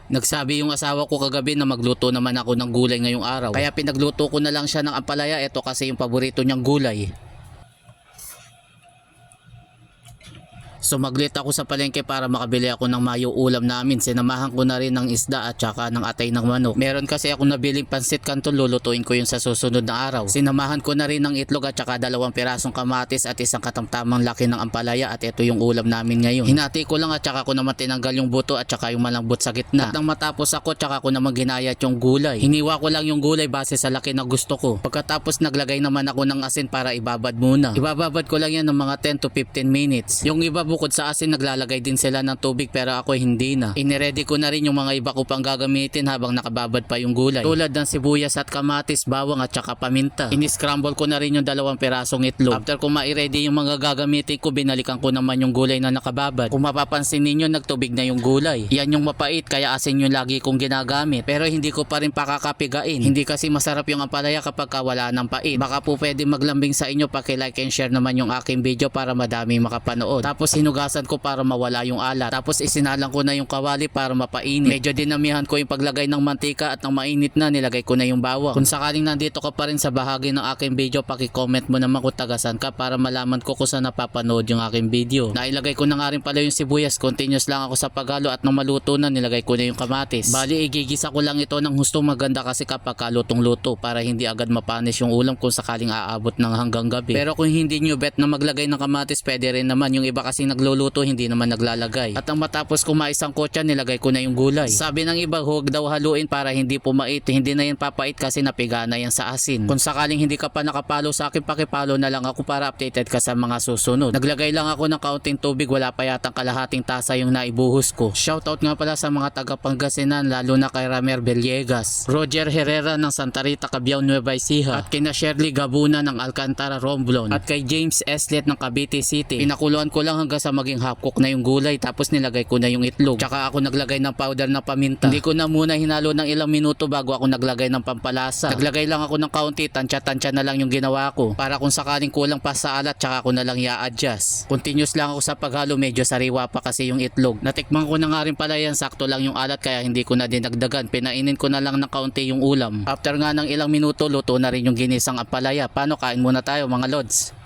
Nagsabi yung asawa ko kagabi na magluto naman ako ng gulay ngayong araw. Kaya pinagluto ko na lang siya ng ampalaya. Ito kasi yung paborito niyang gulay. Sumaglit ako sa palengke para makabili ako ng mayo ulam namin. Sinamahan ko na rin ng isda at saka ng atay ng manok. Meron kasi ako nabiling pansit canton, lulutuin ko yun sa susunod na araw. Sinamahan ko na rin ng itlog at saka 2 pirasong kamatis at isang katamtamang laki ng ampalaya, at ito yung ulam namin ngayon. Hinati ko lang at saka ko naman tinanggal yung buto at saka yung malambot sa gitna. At nang matapos ako, tsaka ko naman ginayat yung gulay. Hiniwa ko lang yung gulay base sa laki na gusto ko. Pagkatapos naglagay naman ako ng asin para ibabad muna. Ibababad ko lang yan ng mga 10 to 15 minutes. Yung iba bukod sa asin naglalagay din sila ng tubig, pero ako hindi na. Iniready ko na rin yung mga iba ko pang gagamitin habang nakababad pa yung gulay. Tulad ng sibuyas at kamatis, bawang at saka paminta. Ini-scramble ko na rin yung 2 pirasong itlog. After ko ma-ready yung mga gagamitin ko, binalikan ko naman yung gulay na nakababad. Kung mapapansin ninyo, nagtubig na yung gulay. Yan yung mapait, kaya asin yung lagi kong ginagamit. Pero hindi ko pa rin pakakapigain. Hindi kasi masarap yung ampalaya kapag wala ng pait. Baka po pwede maglambing sa inyo, paki-like and share naman yung aking video para madami makapanood. Tapos hinugasan ko para mawala yung alat. Tapos isinalang ko na yung kawali para mapainit. Medyo dinamihan ko yung paglagay ng mantika, at nang mainit na, nilagay ko na yung bawang. Kung sakaling nandito ka pa rin sa bahagi ng aking video, paki-comment mo naman kung tagasan ka para malaman ko kung saan napapanood yung aking video. Nailagay ko na nga rin pala yung sibuyas. Continuous lang ako sa paghalo, at nang maluto na, nilagay ko na yung kamatis. Bali, igigisa ko lang ito ng hustong maganda kasi kapag lutong-luto, para hindi agad mapanis yung ulam kung sakaling aabot ng hanggang gabi. Pero kung hindi nyo bet na maglagay ng kamatis, pwede rin naman. Yung iba kasi nagluluto, hindi naman naglalagay. At nang matapos kumain isang kotsa, nilagay ko na yung gulay. Sabi ng iba, huwag daw haluin para hindi pumait. Hindi na yan papait kasi napiga na yan sa asin. Kung sakaling hindi ka pa nakapalo sa akin, pakipalo na lang ako para updated ka sa mga susunod. Naglagay lang ako ng kaunting tubig, wala pa yatang kalahating tasa yung naibuhos ko. Shoutout nga pala sa mga taga Pangasinan, lalo na kay Ramer Villegas, Roger Herrera ng Santa Rita, Cabiao, Nueva Ecija, at kina Shirley Gabuna ng Alcantara, Romblon, at kay James Eslet ng Cavite City. Pinakuluan ko lang hanggang sa maging half cook na yung gulay, tapos nilagay ko na yung itlog. Tsaka ako naglagay ng powder na paminta. Hindi ko na muna hinalo ng ilang minuto bago ako naglagay ng pampalasa. Naglagay lang ako ng kaunti, tansya-tansya na lang yung ginawa ko para kung sakaling kulang pa sa alat, tsaka ako na lang i-adjust. Continuous lang ako sa paghalo, medyo sariwa pa kasi yung itlog. Natikman ko na nga rin pala yan, sakto lang yung alat kaya hindi ko na dinagdagan. Pinainin ko na lang ng kaunti yung ulam. After nga ng ilang minuto, luto na rin yung ginisang ampalaya. Paano, kain muna tayo mga lods?